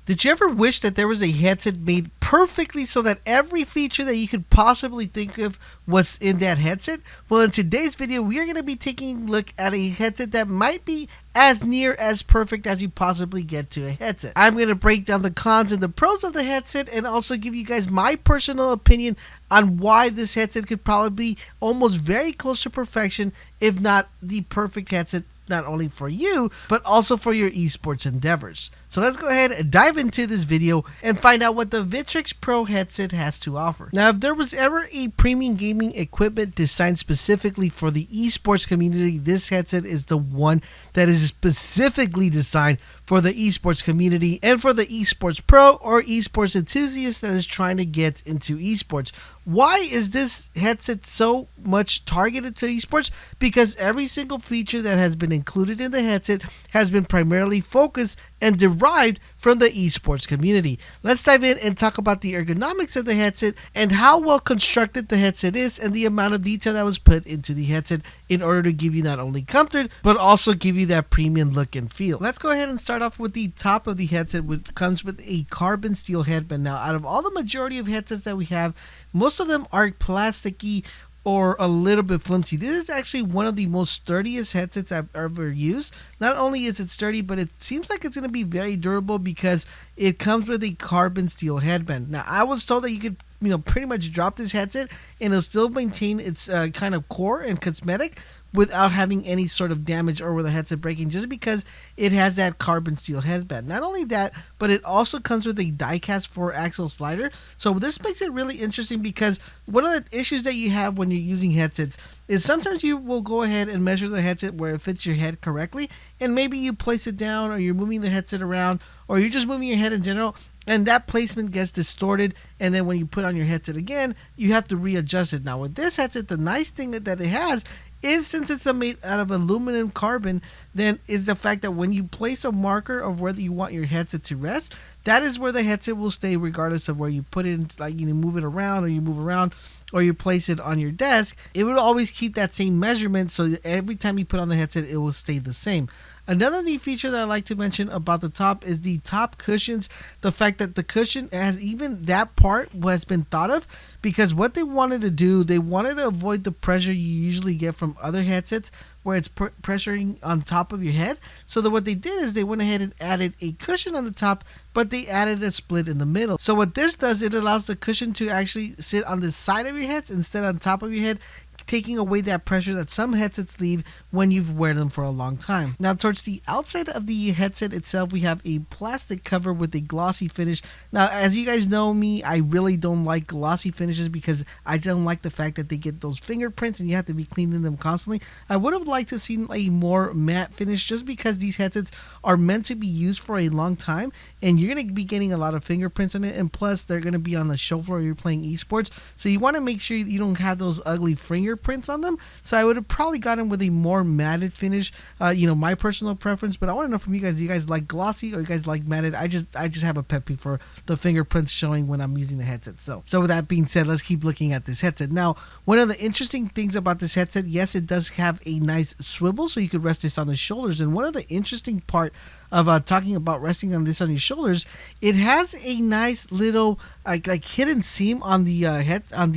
Did you ever wish that there was a headset made perfectly so that every feature that you could possibly think of was in that headset? Well, in today's video, we are going to be taking a look at a headset that might be as near as perfect as you possibly get to a headset. I'm going to break down the cons and the pros of the headset and also give you guys my personal opinion on why this headset could probably be almost very close to perfection, if not the perfect headset, not only for you, but also for your esports endeavors. So let's go ahead and dive into this video and find out what the Victrix Pro headset has to offer. Now, if there was ever a premium gaming equipment designed specifically for the esports community, this headset is the one that is specifically designed for the esports community and for the esports pro or esports enthusiast that is trying to get into esports. Why is this headset so much targeted to esports? Because every single feature that has been included in the headset has been primarily focused and derived from the esports community. Let's dive in and talk about the ergonomics of the headset and how well constructed the headset is and the amount of detail that was put into the headset in order to give you not only comfort but also give you that premium look and feel. Let's go ahead and start off with the top of the headset, which comes with a carbon steel headband. Now, out of all the majority of headsets that we have, most of them are plasticky or a little bit flimsy. This is actually one of the most sturdiest headsets I've ever used. Not only is it sturdy, but it seems like it's going to be very durable because it comes with a carbon steel headband. Now, I was told that you could pretty much drop this headset and it'll still maintain its kind of core and cosmetic without having any sort of damage or with the headset breaking, just because it has that carbon steel headband. Not only that, but it also comes with a die-cast 4-axle slider. So this makes it really interesting because one of the issues that you have when you're using headsets is sometimes you will go ahead and measure the headset where it fits your head correctly, and maybe you place it down or you're moving the headset around or you're just moving your head in general, and that placement gets distorted, and then when you put on your headset again, you have to readjust it. Now with this headset, the nice thing that it has is, since it's made out of aluminum carbon, then is the fact that when you place a marker of whether you want your headset to rest, that is where the headset will stay regardless of where you put it. Like you move it around or you move around or you place it on your desk, it will always keep that same measurement, so that every time you put on the headset it will stay the same. Another neat feature that I like to mention about the top is the top cushions. The fact that the cushion has, even that part has been thought of, because what they wanted to do, they wanted to avoid the pressure you usually get from other headsets where it's pressuring on top of your head. So that what they did is they went ahead and added a cushion on the top, but they added a split in the middle. So what this does, it allows the cushion to actually sit on the side of your head instead on top of your head, taking away that pressure that some headsets leave when you've wear them for a long time. Now, towards the outside of the headset itself, we have a plastic cover with a glossy finish. Now, as you guys know me, I really don't like glossy finishes because I don't like the fact that they get those fingerprints and you have to be cleaning them constantly. I would have liked to see a more matte finish, just because these headsets are meant to be used for a long time and you're going to be getting a lot of fingerprints on it, and plus they're going to be on the show floor you're playing esports, so you want to make sure you don't have those ugly fingerprints on them. So I would have probably gotten with a more matted finish, my personal preference. But I want to know from you guys, do you guys like glossy or you guys like matted? I just have a pet peeve for the fingerprints showing when I'm using the headset. So with that being said, let's keep looking at this headset. Now, one of the interesting things about this headset, yes, it does have a nice swivel, so you could rest this on the shoulders. And one of the interesting part of talking about resting on this on your shoulders, it has a nice little like hidden seam on the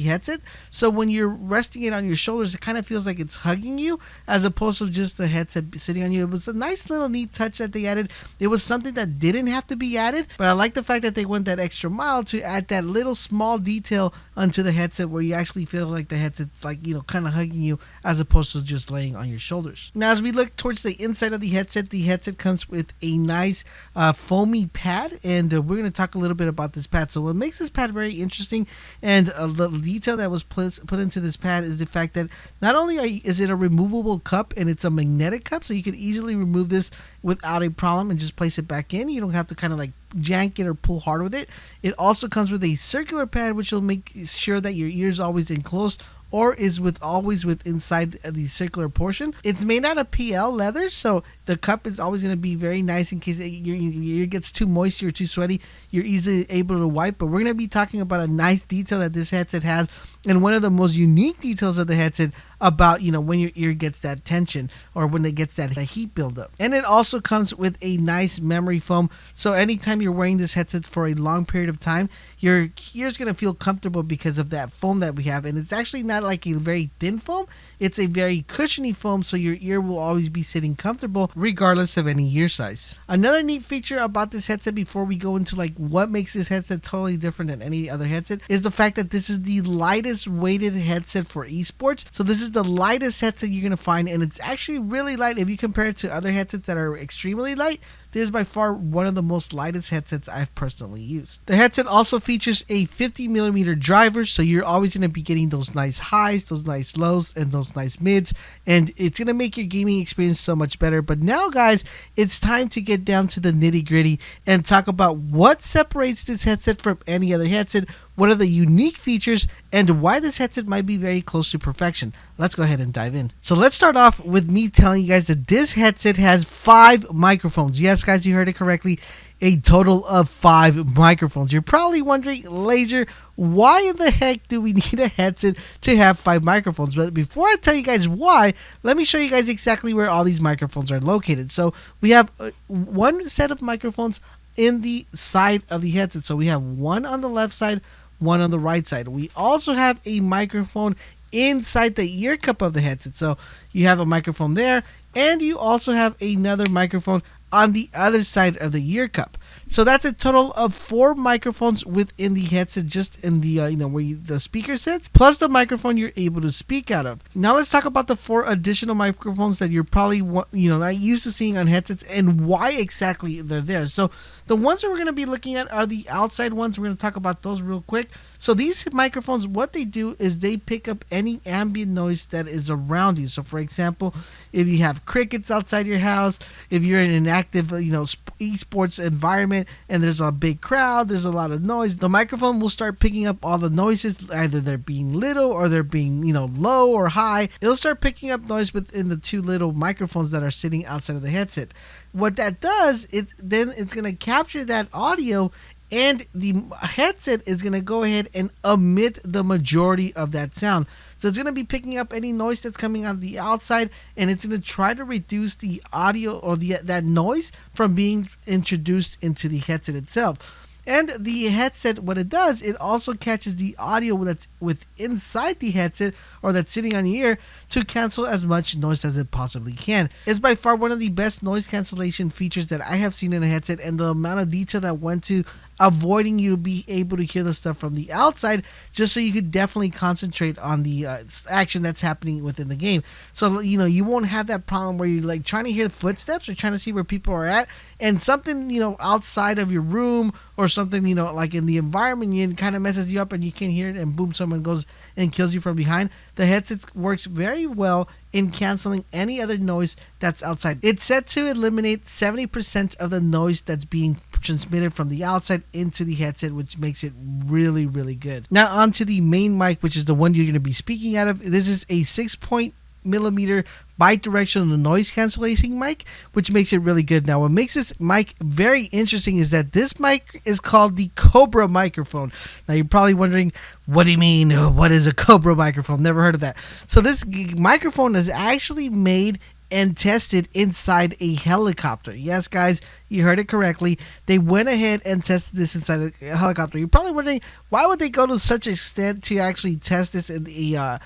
headset. So when you're resting it on your shoulders, it kind of feels like it's hugging you as opposed to just the headset sitting on you. It was a nice little neat touch that they added. It was something that didn't have to be added, but I like the fact that they went that extra mile to add that little small detail onto the headset where you actually feel like the headset's like, kind of hugging you as opposed to just laying on your shoulders. Now, as we look towards the inside of the headset comes with a nice foamy pad, and we're going to talk a little bit about this pad. So what makes this pad very interesting, and the detail that was put into this pad, is the fact that not only is it a removable cup and it's a magnetic cup, so you can easily remove this without a problem and just place it back in. You don't have to kind of like jank it or pull hard with it. It also comes with a circular pad, which will make sure that your ears always enclosed or is always with inside the circular portion. It's made out of PL leather, so The cup is always going to be very nice in case your ear gets too moist or too sweaty. You're easily able to wipe. But we're going to be talking about a nice detail that this headset has, and one of the most unique details of the headset about, when your ear gets that tension or when it gets that heat buildup. And it also comes with a nice memory foam, so anytime you're wearing this headset for a long period of time, your ear's going to feel comfortable because of that foam that we have. And it's actually not like a very thin foam, it's a very cushiony foam, so your ear will always be sitting comfortable regardless of any ear size. Another neat feature about this headset, before we go into like what makes this headset totally different than any other headset, is the fact that this is the lightest weighted headset for esports. So this is the lightest headset you're going to find, and it's actually really light. If you compare it to other headsets that are extremely light, this is by far one of the most lightest headsets I've personally used. The headset also features a 50mm driver, so you're always going to be getting those nice highs, those nice lows, and those nice mids, and it's going to make your gaming experience so much better. But now, guys, it's time to get down to the nitty-gritty and talk about what separates this headset from any other headset, what are the unique features, and why this headset might be very close to perfection. Let's go ahead and dive in. So let's start off with me telling you guys that this headset has 5 microphones. Yes, guys, you heard it correctly. A total of 5 microphones. You're probably wondering, Laser, why in the heck do we need a headset to have 5 microphones? But before I tell you guys why, let me show you guys exactly where all these microphones are located. So we have one set of microphones in the side of the headset. So we have one on the left side, one on the right side. We also have a microphone inside the ear cup of the headset. So you have a microphone there, and you also have another microphone on the other side of the ear cup. So that's a total of 4 microphones within the headset, just in the where the speaker sits, plus the microphone you're able to speak out of. Now let's talk about the 4 additional microphones that you're probably not used to seeing on headsets, and why exactly they're there. So the ones that we're going to be looking at are the outside ones. We're going to talk about those real quick. So these microphones, what they do is they pick up any ambient noise that is around you. So for example, if you have crickets outside your house, if you're in an active esports environment and there's a big crowd, there's a lot of noise, the microphone will start picking up all the noises, either they're being little or they're being low or high. It'll start picking up noise within the 2 little microphones that are sitting outside of the headset. What that does, it's going to capture that audio, and the headset is going to go ahead and emit the majority of that sound. So it's going to be picking up any noise that's coming on the outside, and it's going to try to reduce the audio or that noise from being introduced into the headset itself. And the headset, what it does, it also catches the audio that's inside the headset or that's sitting on the ear to cancel as much noise as it possibly can. It's by far one of the best noise cancellation features that I have seen in a headset, and the amount of detail that went to avoiding you to be able to hear the stuff from the outside, just so you could definitely concentrate on the action that's happening within the game. So you won't have that problem where you're like trying to hear footsteps or trying to see where people are at, and something outside of your room or something like in the environment, it kind of messes you up and you can't hear it, and boom, someone goes and kills you from behind. The headset works very well in canceling any other noise that's outside. It's set to eliminate 70% of the noise that's being transmitted from the outside into the headset, which makes it really, really good. Now onto the main mic, which is the one you're going to be speaking out of. This is a 6.0mm bi-directional noise cancellation mic, which makes it really good. Now what makes this mic very interesting is that this mic is called the Cobra Microphone. Now you're probably wondering, what do you mean, what is a Cobra microphone? Never heard of that. So this microphone is actually made and tested inside a helicopter. Yes, guys, you heard it correctly. They went ahead and tested this inside a helicopter. You're probably wondering, why would they go to such extent to actually test this in a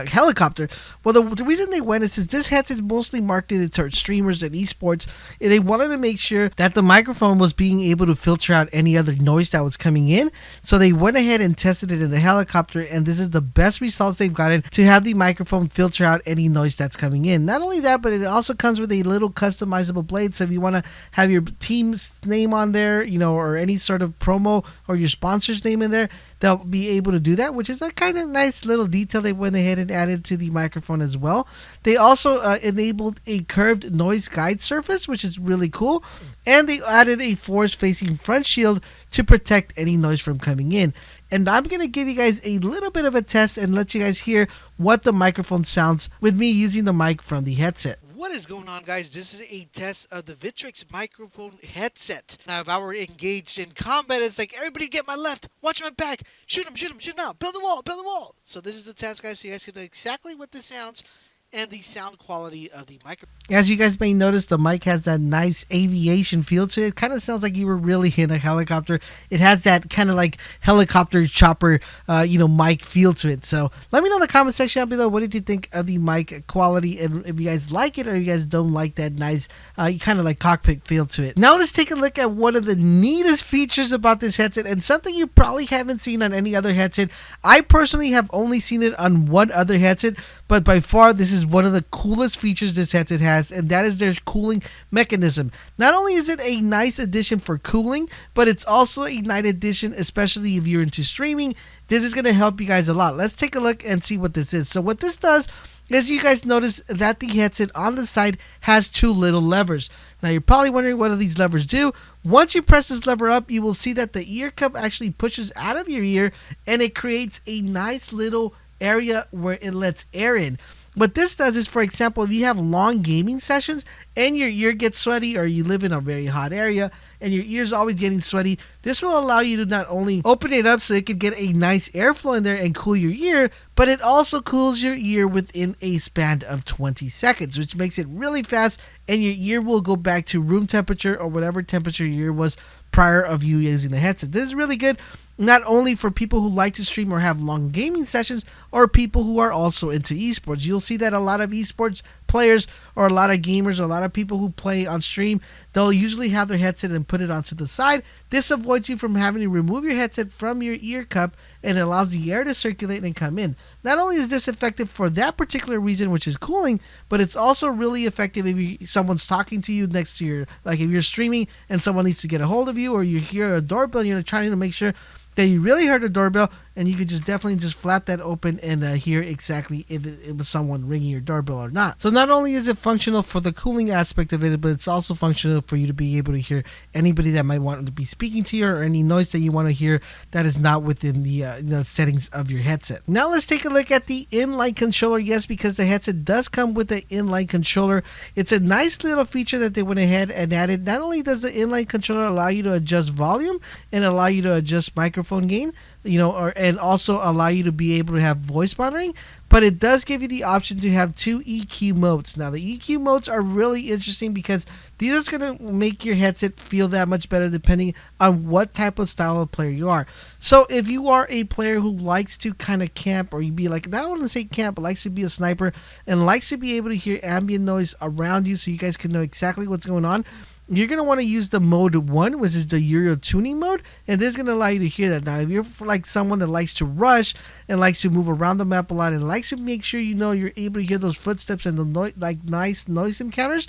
helicopter? Well, the reason they went is this headset is mostly marketed towards streamers and esports. And they wanted to make sure that the microphone was being able to filter out any other noise that was coming in. So they went ahead and tested it in the helicopter, and this is the best results they've gotten to have the microphone filter out any noise that's coming in. Not only that, but it also comes with a little customizable blade. So if you want to have your team's name on there, or any sort of promo or your sponsor's name in there, they'll be able to do that, which is a kind of nice little detail they went ahead and added to the microphone as well. They also enabled a curved noise guide surface, which is really cool. And they added a forward-facing front shield to protect any noise from coming in. And I'm going to give you guys a little bit of a test and let you guys hear what the microphone sounds with me using the mic from the headset. What is going on, guys? This is a test of the Victrix microphone headset. Now, if I were engaged in combat, it's like, everybody get my left, watch my back, shoot him, shoot him, shoot him out, build the wall, build the wall. So this is the test, guys, so you guys can know exactly what this sounds and the sound quality of the microphone. As you guys may notice, the mic has that nice aviation feel to it. Kind of sounds like you were really in a helicopter. It has that kind of like helicopter chopper, mic feel to it. So let me know in the comment section down below, what did you think of the mic quality, and if you guys like it or you guys don't like that nice kind of like cockpit feel to it. Now let's take a look at one of the neatest features about this headset, and something you probably haven't seen on any other headset. I personally have only seen it on one other headset, but by far this is one of the coolest features this headset has, and that is their cooling mechanism. Not only is it a nice addition for cooling, but it's also a nice addition, especially if you're into streaming. This is going to help you guys a lot. Let's take a look and see what this is. So what this does is, you guys notice that the headset on the side has two little levers. Now you're probably wondering, what do these levers do? Once you press this lever up, you will see that the ear cup actually pushes out of your ear, and it creates a nice little area where it lets air in. What this does is, for example, if you have long gaming sessions and your ear gets sweaty, or you live in a very hot area and your ear's always getting sweaty, this will allow you to not only open it up so it can get a nice airflow in there and cool your ear, but it also cools your ear within a span of 20 seconds, which makes it really fast, and your ear will go back to room temperature or whatever temperature your ear was prior of you using the headset. This is really good, not only for people who like to stream or have long gaming sessions, or people who are also into esports. You'll see that a lot of esports players, or a lot of gamers, or a lot of people who play on stream, they'll usually have their headset and put it onto the side. This avoids you from having to remove your headset from your ear cup, and allows the air to circulate and come in. Not only is this effective for that particular reason, which is cooling, but it's also really effective if someone's talking to you next to your, like if you're streaming and someone needs to get a hold of you, or you hear a doorbell and you're trying to make sure that you really heard a doorbell, and you could just definitely just flap that open and hear exactly if it was someone ringing your doorbell or not. So not only is it functional for the cooling aspect of it, but it's also functional for you to be able to hear anybody that might want to be speaking to you, or any noise that you want to hear that is not within the settings of your headset. Now let's take a look at the inline controller. Yes, because the headset does come with an inline controller. It's a nice little feature that they went ahead and added. Not only does the inline controller allow you to adjust volume and allow you to adjust microphone gain, and also allow you to be able to have voice monitoring, but it does give you the option to have two EQ modes. Now the EQ modes are really interesting, because these are going to make your headset feel that much better depending on what type of style of player you are. So if you are a player who likes to kind of camp, or you be like, I don't want to say camp, but likes to be a sniper and likes to be able to hear ambient noise around you so you guys can know exactly what's going on, you're going to want to use the mode 1, which is the Gyro Tuning mode, and this is going to allow you to hear that. Now, if you're like someone that likes to rush and likes to move around the map a lot and likes to make sure you're able to hear those footsteps and the nice noise encounters,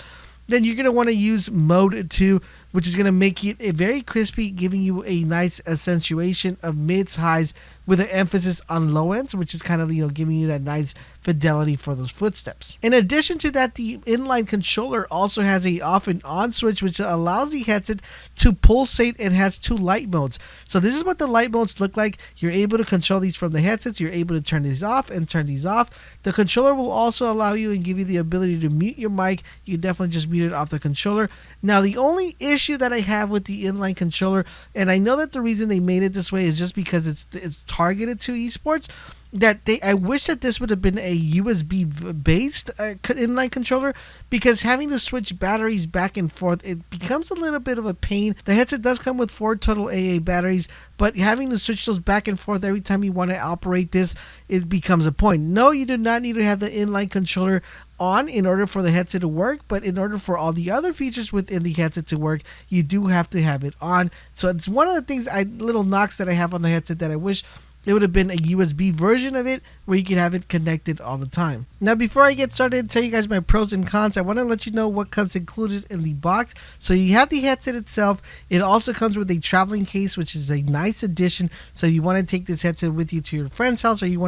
then you're going to want to use mode 2, which is going to make it very crispy, giving you a nice accentuation of mids, highs, with an emphasis on low ends, which is kind of giving you that nice fidelity for those footsteps. In addition to that, the inline controller also has a off and on switch, which allows the headset to pulsate, and has two light modes. So this is what the light modes look like. You're able to control these from the headsets. You're able to turn these off and turn these off. The controller will also allow you and give you the ability to mute your mic. You definitely just mute it off the controller. Now the only issue that I have with the inline controller, and I know that the reason they made it this way is just because it's targeted to esports, that I wish that this would have been a USB based inline controller, because having to switch batteries back and forth, it becomes a little bit of a pain. The headset does come with 4 total AA batteries, but having to switch those back and forth every time you want to operate this, it becomes a point. No, you do not need to have the inline controller on in order for the headset to work, but in order for all the other features within the headset to work, you do have to have it on. So it's one of the things, little knocks that I have on the headset, that I wish it would have been a USB version of it where you can have it connected all the time. Now, before I get started and tell you guys my pros and cons, I want to let you know what comes included in the box. So you have the headset itself. It also comes with a traveling case, which is a nice addition. So you want to take this headset with you to your friend's house, or you're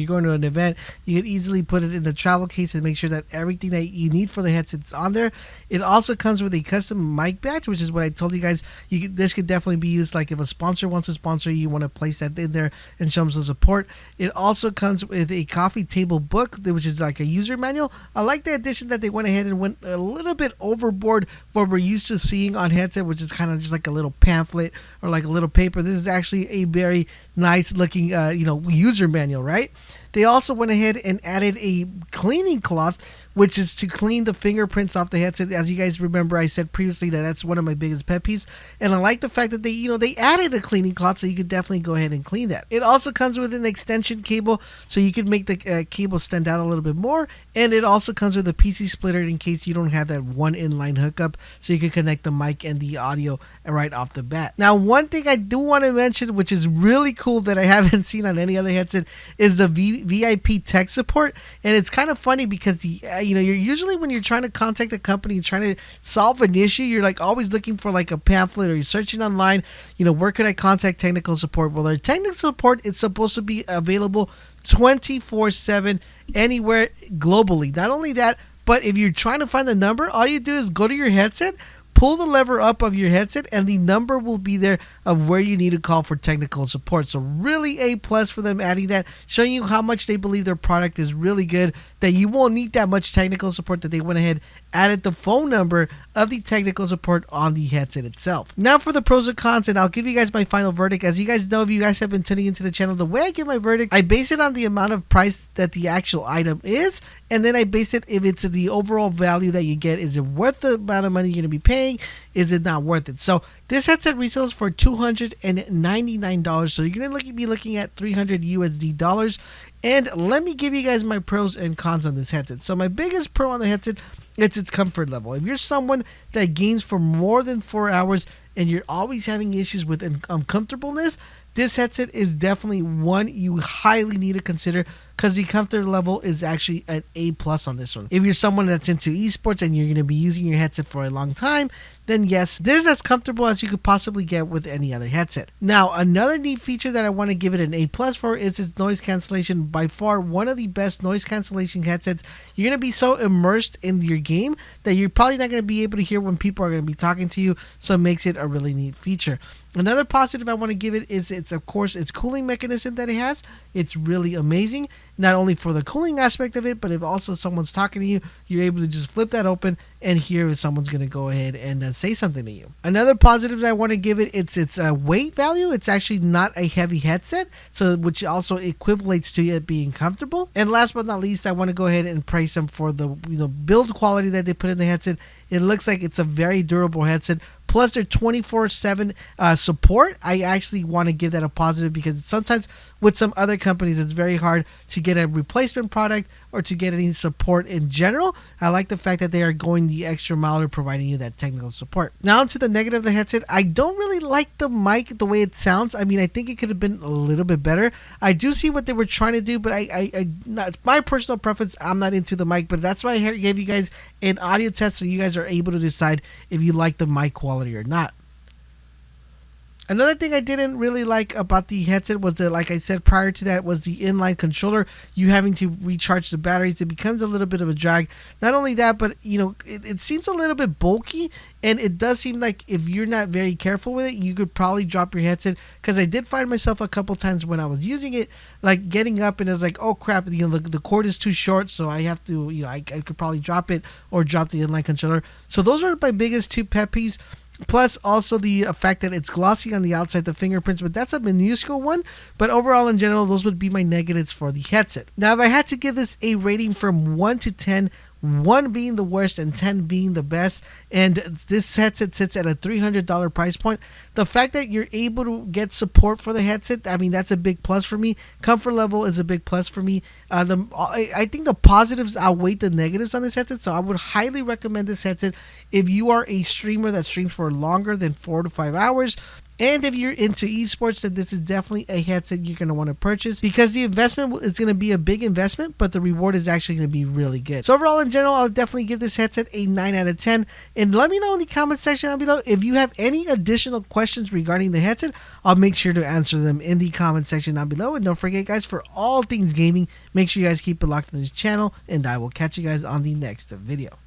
going to an event, you can easily put it in the travel case and make sure that everything that you need for the headset is on there. It also comes with a custom mic badge, which is what I told you guys. This could definitely be used, like if a sponsor wants to sponsor you, want to place that in there and show them some support. It also comes with a coffee table book, which is like a user manual. I like the addition that they went ahead and went a little bit overboard what we're used to seeing on headset, which is kind of just like a little pamphlet or like a little paper. This is actually a very nice looking user manual, right? They also went ahead and added a cleaning cloth, which is to clean the fingerprints off the headset. As you guys remember, I said previously that that's one of my biggest pet peeves, and I like the fact that they added a cleaning cloth, so you could definitely go ahead and clean that. It also comes with an extension cable, so you can make the cable stand out a little bit more, and it also comes with a PC splitter in case you don't have that one inline hookup, so you can connect the mic and the audio right off the bat. Now, one thing I do want to mention, which is really cool that I haven't seen on any other headset, is the Vvip tech support. And it's kind of funny because you're usually, when you're trying to contact a company and trying to solve an issue, you're like always looking for like a pamphlet, or you're searching online, where can I contact technical support? Well, their technical support is supposed to be available 24/7 anywhere globally. Not only that, but if you're trying to find the number, all you do is go to your headset, pull the lever up of your headset, and the number will be there of where you need to call for technical support. So really A plus for them adding that, showing you how much they believe their product is really good, that you won't need that much technical support, that they went ahead, added the phone number of the technical support on the headset itself. Now for the pros and cons, and I'll give you guys my final verdict. As you guys know, if you guys have been tuning into the channel, the way I give my verdict, I base it on the amount of price that the actual item is, and then I base it if it's the overall value that you get. Is it worth the amount of money you're going to be paying? Is it not worth it? So this headset resells for $299, so you're going to be looking at $300 USD. And let me give you guys my pros and cons on this headset. So my biggest pro on the headset, it's its comfort level. If you're someone that games for more than 4 hours and you're always having issues with uncomfortableness, this headset is definitely one you highly need to consider, because the comfort level is actually an A plus on this one. If you're someone that's into esports and you're going to be using your headset for a long time, then yes, this is as comfortable as you could possibly get with any other headset. Now, another neat feature that I want to give it an A plus for is its noise cancellation. By far one of the best noise cancellation headsets. You're going to be so immersed in your game that you're probably not going to be able to hear when people are going to be talking to you, so it makes it a really neat feature. Another positive I want to give it is its cooling mechanism that it has. It's really amazing, not only for the cooling aspect of it, but if also someone's talking to you, you're able to just flip that open and hear if someone's going to go ahead and say something to you. Another positive that I want to give it, it's weight value. It's actually not a heavy headset, so which also equivalates to it being comfortable. And last but not least, I want to go ahead and praise them for the build quality that they put in the headset. It looks like it's a very durable headset. Plus their 24/7 support, I actually want to give that a positive, because sometimes with some other companies it's very hard to get a replacement product or to get any support in general. I like the fact that they are going the extra mile of providing you that technical support. Now to the negative of the headset, I don't really like the mic, the way it sounds. I mean, I think it could have been a little bit better. I do see what they were trying to do, but it's my personal preference. I'm not into the mic, but that's why I gave you guys an audio test, so you guys are able to decide if you like the mic quality or not. Another thing I didn't really like about the headset was that, like I said prior to that, was the inline controller. You having to recharge the batteries. It becomes a little bit of a drag. Not only that, but it seems a little bit bulky, and it does seem like if you're not very careful with it, you could probably drop your headset. Because I did find myself a couple times when I was using it, like getting up and it's like, oh crap, the cord is too short, so I have to, I could probably drop it or drop the inline controller. So those are my biggest two pet peeves. Plus also the fact that it's glossy on the outside, the fingerprints, but that's a minuscule one. But overall, in general, those would be my negatives for the headset. Now, if I had to give this a rating from 1 to 10, 1 being the worst and 10 being the best, and this headset sits at a $300 price point, the fact that you're able to get support for the headset, I mean, that's a big plus for me. Comfort level is a big plus for me. I think the positives outweigh the negatives on this headset, so I would highly recommend this headset if you are a streamer that streams for longer than 4 to 5 hours. And if you're into esports, then this is definitely a headset you're going to want to purchase, because the investment is going to be a big investment, but the reward is actually going to be really good. So overall, in general, I'll definitely give this headset a 9 out of 10. And let me know in the comment section down below if you have any additional questions regarding the headset. I'll make sure to answer them in the comment section down below. And don't forget, guys, for all things gaming, make sure you guys keep it locked on this channel, and I will catch you guys on the next video.